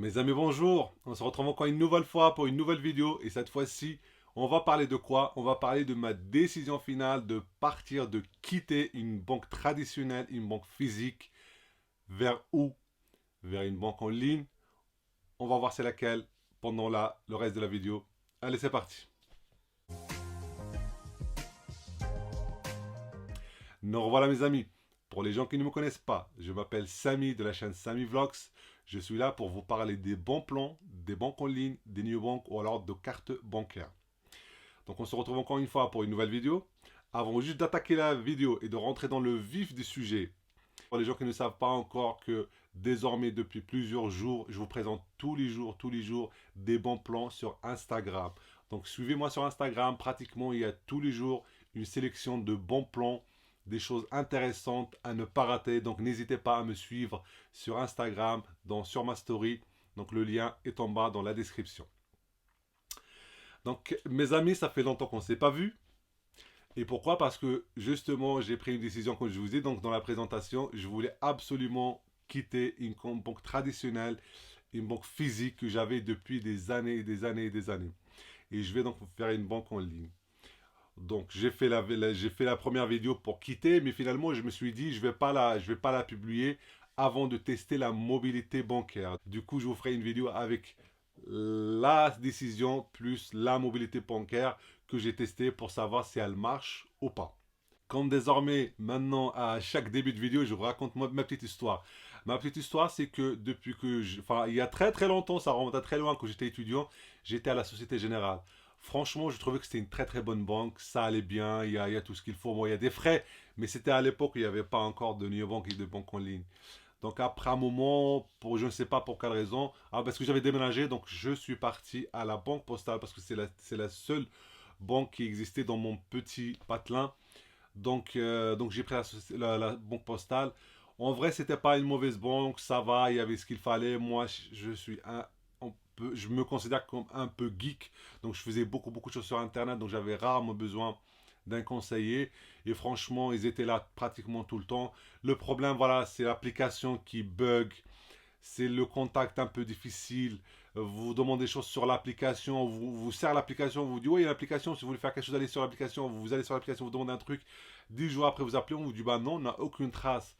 Mes amis, bonjour. On se retrouve encore une nouvelle fois pour une nouvelle vidéo. Et cette fois-ci, on va parler de quoi? On va parler de ma décision finale de partir, de quitter une banque traditionnelle, une banque physique. Vers où? Vers une banque en ligne. On va voir c'est laquelle pendant le reste de la vidéo. Allez, c'est parti. Nous revoilà mes amis. Pour les gens qui ne me connaissent pas, je m'appelle Samy de la chaîne Samy Vlogs. Je suis là pour vous parler des bons plans, des banques en ligne, des néobanques ou alors de cartes bancaires. Donc on se retrouve encore une fois pour une nouvelle vidéo. Avant juste d'attaquer la vidéo et de rentrer dans le vif du sujet, pour les gens qui ne savent pas encore que désormais depuis plusieurs jours, je vous présente tous les jours des bons plans sur Instagram. Donc suivez-moi sur Instagram, pratiquement il y a tous les jours une sélection de bons plans, des choses intéressantes à ne pas rater. Donc n'hésitez pas à me suivre sur Instagram, sur ma story. Donc le lien est en bas dans la description. Donc mes amis, ça fait longtemps qu'on ne s'est pas vu. Et pourquoi? Parce que justement, j'ai pris une décision, comme je vous ai dit, donc dans la présentation, je voulais absolument quitter une banque traditionnelle, une banque physique que j'avais depuis des années et des années et des années. Et je vais donc faire une banque en ligne. Donc j'ai fait la première vidéo pour quitter, mais finalement je me suis dit je vais pas la publier avant de tester la mobilité bancaire. Du coup, je vous ferai une vidéo avec la décision plus la mobilité bancaire que j'ai testée pour savoir si elle marche ou pas. Comme désormais, maintenant, à chaque début de vidéo, je vous raconte ma petite histoire. Ma petite histoire, c'est que enfin, il y a très très longtemps, ça remonte à très loin, quand j'étais étudiant, j'étais à la Société Générale. Franchement, je trouvais que c'était une très très bonne banque, ça allait bien, il y a tout ce qu'il faut. Bon, il y a des frais, mais c'était à l'époque où il n'y avait pas encore de néobanque et de banque en ligne. Donc après un moment, pour je ne sais pas pour quelle raison, parce que j'avais déménagé, donc je suis parti à la banque postale parce que c'est la seule banque qui existait dans mon petit patelin. Donc j'ai pris la banque postale. En vrai, c'était pas une mauvaise banque, ça va, il y avait ce qu'il fallait. Moi, je suis je me considère comme un peu geek, donc je faisais beaucoup de choses sur Internet, donc j'avais rarement besoin d'un conseiller. Et franchement, ils étaient là pratiquement tout le temps. Le problème, voilà, c'est l'application qui bug, c'est le contact un peu difficile. Vous demandez des choses sur l'application, vous sert l'application, vous dit oui, il y a l'application, si vous voulez faire quelque chose, allez sur l'application, vous allez sur l'application, vous demandez un truc, 10 jours après vous appelez, on vous dit bah non, on n'a aucune trace.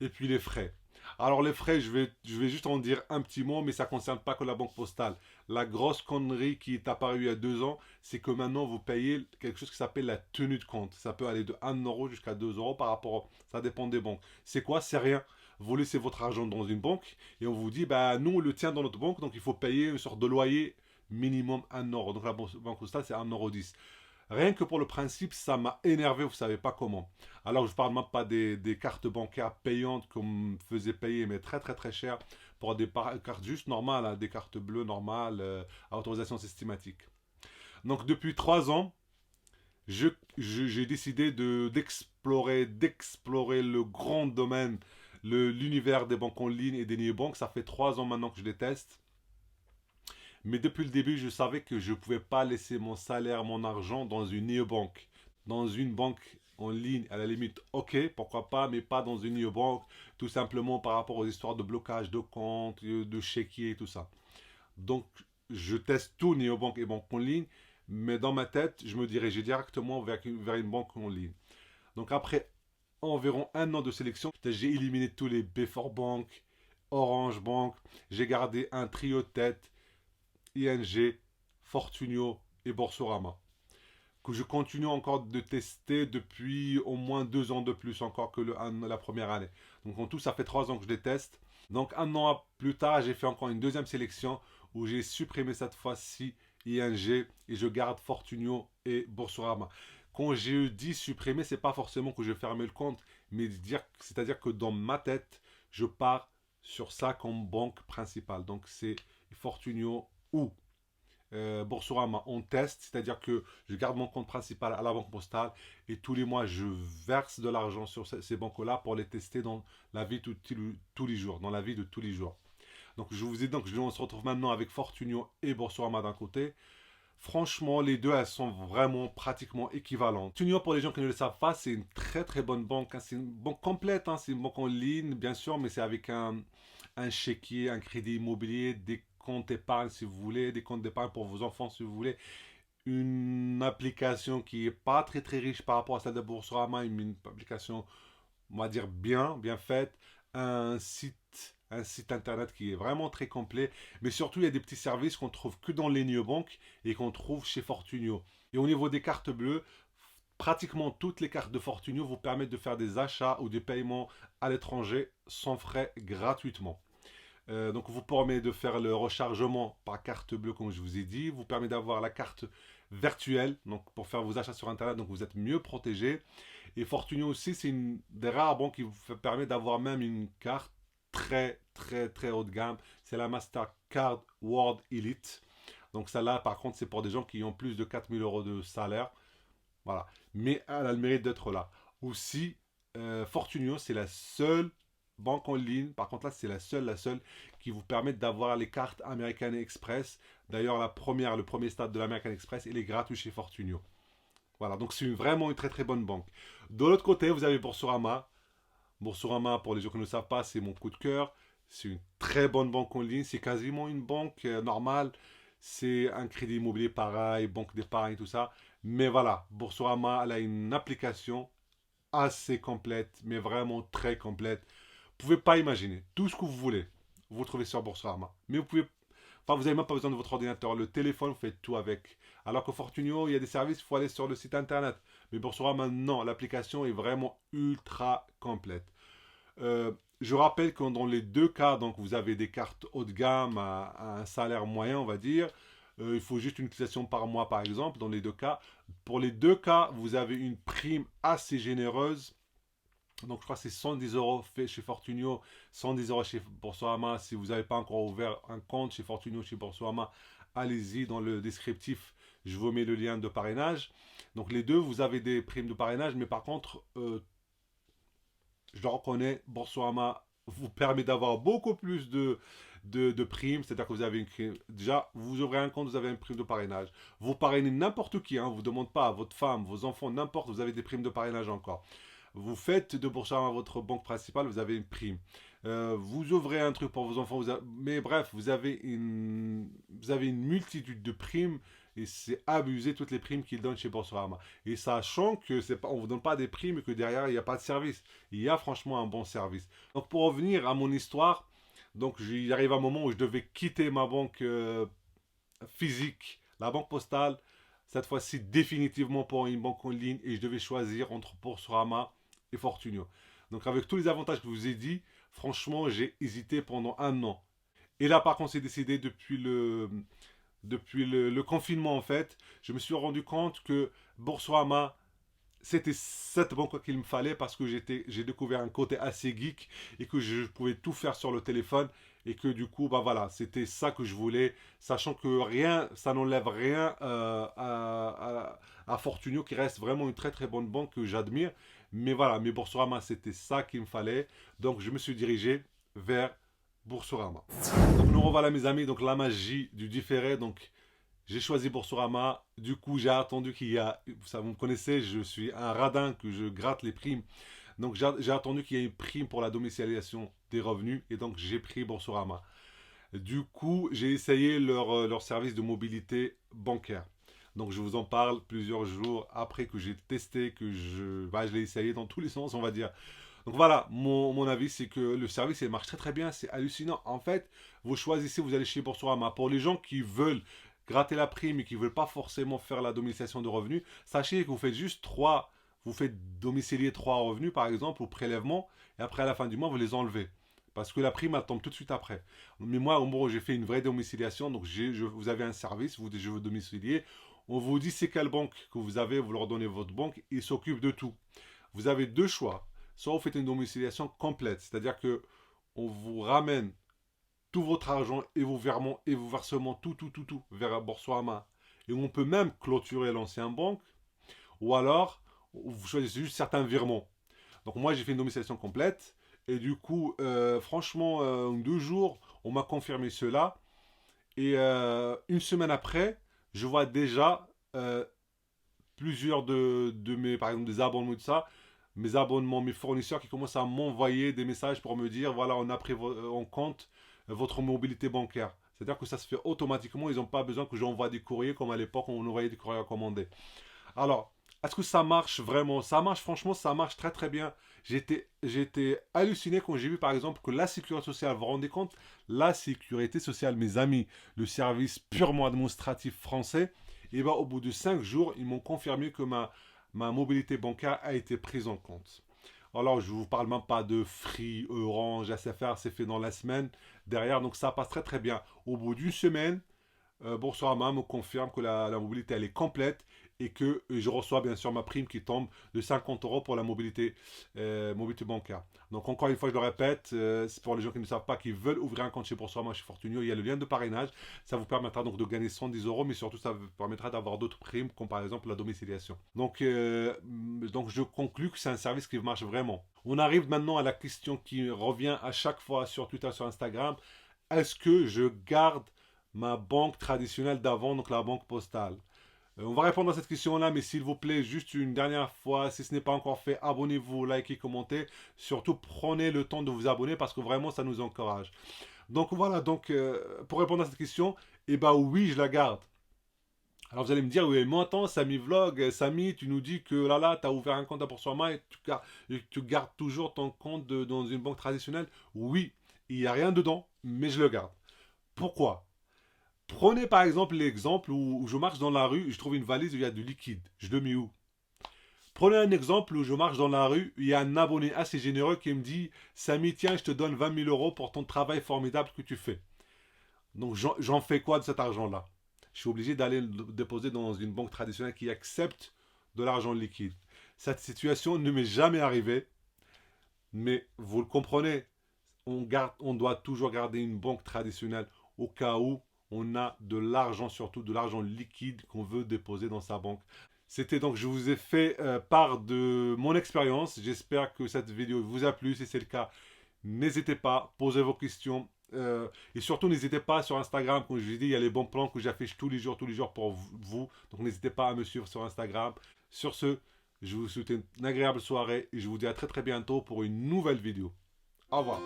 Et puis les frais. Alors les frais, je vais juste en dire un petit mot, mais ça ne concerne pas que la banque postale. La grosse connerie qui est apparue il y a 2 ans, c'est que maintenant vous payez quelque chose qui s'appelle la tenue de compte. Ça peut aller de 1 € jusqu'à 2 € par rapport, ça dépend des banques. C'est quoi? C'est rien. Vous laissez votre argent dans une banque et on vous dit, bah, nous, on le tient dans notre banque, donc il faut payer une sorte de loyer minimum 1 €. Donc la banque postale, c'est 1,10 €. Rien que pour le principe, ça m'a énervé, vous savez pas comment. Alors je ne parle même pas des cartes bancaires payantes qu'on me faisait payer, mais très très très cher pour des cartes juste normales, hein, des cartes bleues normales à autorisation systématique. Donc depuis 3 ans, j'ai décidé d'explorer le grand domaine, l'univers des banques en ligne et des néobanques. Ça fait 3 ans maintenant que je les teste. Mais depuis le début, je savais que je ne pouvais pas laisser mon salaire, mon argent dans une néobanque. Dans une banque en ligne, à la limite, ok, pourquoi pas, mais pas dans une néobanque, tout simplement par rapport aux histoires de blocage de compte, de chéquier et tout ça. Donc, je teste tout, néobanque et banque en ligne, mais dans ma tête, je me dirigeais directement vers une banque en ligne. Donc, après environ 1 an de sélection, j'ai éliminé tous les Before Bank, Orange Bank, j'ai gardé un trio de tête, ING, Fortunio et Boursorama, que je continue encore de tester depuis au moins 2 ans de plus encore que la première année. Donc en tout, ça fait 3 ans que je les teste. Donc 1 an plus tard, j'ai fait encore une deuxième sélection où j'ai supprimé cette fois-ci ING et je garde Fortunio et Boursorama. Quand j'ai dit supprimer, c'est pas forcément que je ferme le compte, mais c'est-à-dire que dans ma tête, je pars sur ça comme banque principale. Donc c'est Fortunio ou Boursorama on teste, c'est-à-dire que je garde mon compte principal à la banque postale et tous les mois je verse de l'argent sur ces banques-là pour les tester dans la vie de tous les jours, dans la vie de tous les jours. Donc je vous ai dit, donc on se retrouve maintenant avec Fortunio et Boursorama d'un côté. Franchement, les deux, elles sont vraiment pratiquement équivalentes. Fortunio, pour les gens qui ne le savent pas, c'est une très très bonne banque, hein. C'est une banque complète, hein. C'est une banque en ligne, bien sûr, mais c'est avec un chéquier, un crédit immobilier, des comptes épargne si vous voulez, des comptes d'épargne pour vos enfants si vous voulez, une application qui est pas très très riche par rapport à celle de Boursorama, une application, on va dire bien faite, un site internet qui est vraiment très complet, mais surtout il y a des petits services qu'on trouve que dans les néobanques et qu'on trouve chez Fortunio. Et au niveau des cartes bleues, pratiquement toutes les cartes de Fortunio vous permettent de faire des achats ou des paiements à l'étranger sans frais gratuitement. Donc vous permet de faire le rechargement par carte bleue comme je vous ai dit, vous permet d'avoir la carte virtuelle donc pour faire vos achats sur internet, donc vous êtes mieux protégé. Et Fortunio aussi c'est une des rares banques qui vous permet d'avoir même une carte très haut de gamme, c'est la Mastercard World Elite. Donc celle-là par contre c'est pour des gens qui ont plus de 4 000 € de salaire, voilà. Mais elle a le mérite d'être là. Aussi, Fortunio, c'est la seule banque en ligne. Par contre, là, c'est la seule qui vous permet d'avoir les cartes American Express. D'ailleurs, le premier stade de l'American Express, il est gratuit chez Fortunio. Voilà, donc c'est vraiment une très bonne banque. De l'autre côté, vous avez Boursorama. Boursorama, pour les gens qui ne le savent pas, c'est mon coup de cœur. C'est une très bonne banque en ligne. C'est quasiment une banque normale. C'est un crédit immobilier pareil, banque d'épargne, tout ça. Mais voilà, Boursorama, elle a une application assez complète, mais vraiment très complète. Vous pouvez pas imaginer. Tout ce que vous voulez, vous le trouvez sur Boursorama. Mais vous pouvez, enfin, vous n'avez même pas besoin de votre ordinateur. Le téléphone, vous faites tout avec. Alors que Fortunio, il y a des services, il faut aller sur le site internet. Mais Boursorama, non, l'application est vraiment ultra complète. Je rappelle que dans les deux cas, donc vous avez des cartes haut de gamme à un salaire moyen, on va dire. Il faut juste une utilisation par mois, par exemple, dans les deux cas. Pour les deux cas, vous avez une prime assez généreuse. Donc, je crois que c'est 110 € fait chez Fortunio, 110 € chez Boursorama. Si vous n'avez pas encore ouvert un compte chez Fortunio, chez Boursorama, allez-y dans le descriptif. Je vous mets le lien de parrainage. Donc, les deux, vous avez des primes de parrainage, mais par contre, je le reconnais, Boursorama vous permet d'avoir beaucoup plus de primes, c'est-à-dire que vous avez déjà, vous ouvrez un compte, vous avez une prime de parrainage. Vous parrainez n'importe qui, hein, vous ne demandez pas à votre femme, vos enfants, n'importe, vous avez des primes de parrainage encore. Vous faites de Boursorama votre banque principale, vous avez une prime. Vous ouvrez un truc pour vos enfants, mais bref, vous avez une multitude de primes et c'est abusé toutes les primes qu'ils donnent chez Boursorama. Et sachant que c'est pas, on ne vous donne pas des primes et que derrière il n'y a pas de service. Il y a franchement un bon service. Donc pour revenir à mon histoire, donc il arrive un moment où je devais quitter ma banque physique, la banque postale, cette fois-ci définitivement pour une banque en ligne et je devais choisir entre Boursorama et Fortunio. Donc avec tous les avantages que je vous ai dit, franchement j'ai hésité pendant un an. Et là par contre c'est décidé depuis le confinement en fait, je me suis rendu compte que Boursorama c'était cette banque qu'il me fallait parce que j'ai découvert un côté assez geek et que je pouvais tout faire sur le téléphone et que du coup, bah voilà, c'était ça que je voulais, sachant que rien, ça n'enlève rien à Fortunio qui reste vraiment une très bonne banque que j'admire. Mais voilà, mais Boursorama, c'était ça qu'il me fallait. Donc je me suis dirigé vers Boursorama. Donc nous revoilà mes amis, donc la magie du différé. Donc j'ai choisi Boursorama. Du coup, j'ai attendu qu'il y a. Ça, vous me connaissez, je suis un radin que je gratte les primes. Donc, j'ai attendu qu'il y ait une prime pour la domiciliation des revenus. Et donc, j'ai pris Boursorama. Du coup, j'ai essayé leur service de mobilité bancaire. Donc, je vous en parle plusieurs jours après que j'ai testé, je l'ai essayé dans tous les sens, on va dire. Donc voilà, mon avis, c'est que le service, il marche très bien, c'est hallucinant. En fait, vous choisissez, vous allez chez Boursorama. Pour les gens qui veulent gratter la prime et qui ne veulent pas forcément faire la domiciliation de revenus, sachez que vous faites juste vous faites domicilier 3 revenus par exemple au prélèvement et après à la fin du mois vous les enlevez. Parce que la prime elle tombe tout de suite après. Mais moi, en gros, j'ai fait une vraie domiciliation. Donc, vous avez un service, je veux domicilier. On vous dit c'est quelle banque que vous avez, vous leur donnez votre banque, ils s'occupent de tout. Vous avez deux choix. Soit vous faites une domiciliation complète, c'est-à-dire que on vous ramène tout votre argent et vos virements et vos versements, tout vers Boursorama. Et on peut même clôturer l'ancien banque. Ou alors, vous choisissez juste certains virements. Donc moi, j'ai fait une domiciliation complète. Et du coup, franchement, en 2 jours, on m'a confirmé cela. Et une semaine après, je vois déjà plusieurs de mes, par exemple, des abonnements de ça, mes abonnements, mes fournisseurs qui commencent à m'envoyer des messages pour me dire, voilà, on a pris en compte votre mobilité bancaire. C'est-à-dire que ça se fait automatiquement, ils n'ont pas besoin que j'envoie des courriers comme à l'époque où on envoyait des courriers recommandés. Alors, est-ce que ça marche vraiment? Ça marche, franchement, ça marche très très bien. J'étais halluciné quand j'ai vu par exemple que la sécurité sociale, vous vous rendez compte? La sécurité sociale, mes amis, le service purement administratif français, et ben, au bout de 5 jours, ils m'ont confirmé que ma mobilité bancaire a été prise en compte. Alors, je ne vous parle même pas de Free, Orange, SFR, c'est fait dans la semaine derrière, donc ça passe très très bien. Au bout d'une semaine, Boursorama me confirme que la mobilité elle est complète et que je reçois bien sûr ma prime qui tombe de 50 euros pour la mobilité bancaire. Donc encore une fois, je le répète, c'est pour les gens qui ne savent pas, qui veulent ouvrir un compte chez Boursorama, chez Fortunio, il y a le lien de parrainage. Ça vous permettra donc de gagner 110 euros, mais surtout ça vous permettra d'avoir d'autres primes, comme par exemple la domiciliation. Donc je conclus que c'est un service qui marche vraiment. On arrive maintenant à la question qui revient à chaque fois sur Twitter, sur Instagram. Est-ce que je garde ma banque traditionnelle d'avant, donc la banque postale? On va répondre à cette question-là, mais s'il vous plaît, juste une dernière fois, si ce n'est pas encore fait, abonnez-vous, likez, commentez. Surtout, prenez le temps de vous abonner parce que vraiment, ça nous encourage. Donc voilà, pour répondre à cette question, eh ben oui, je la garde. Alors vous allez me dire, oui, mais attends, Samy Vlog, Samy, tu nous dis que là, tu as ouvert un compte à Boursorama et tu gardes toujours ton compte dans une banque traditionnelle. Oui, il n'y a rien dedans, mais je le garde. Pourquoi? Prenez par exemple l'exemple où je marche dans la rue, je trouve une valise où il y a du liquide. Je le mets où? Prenez un exemple où je marche dans la rue, il y a un abonné assez généreux qui me dit, Samy, tiens, je te donne 20 000 euros pour ton travail formidable que tu fais. Donc j'en fais quoi de cet argent-là? Je suis obligé d'aller le déposer dans une banque traditionnelle qui accepte de l'argent liquide. Cette situation ne m'est jamais arrivée, mais vous le comprenez, on doit toujours garder une banque traditionnelle au cas où on a de l'argent, surtout de l'argent liquide qu'on veut déposer dans sa banque. C'était donc, je vous ai fait part de mon expérience. J'espère que cette vidéo vous a plu. Si c'est le cas, n'hésitez pas, posez vos questions. Et surtout, n'hésitez pas sur Instagram, comme je vous ai dit, il y a les bons plans que j'affiche tous les jours pour vous. Donc n'hésitez pas à me suivre sur Instagram. Sur ce, je vous souhaite une agréable soirée et je vous dis à très très bientôt pour une nouvelle vidéo. Au revoir.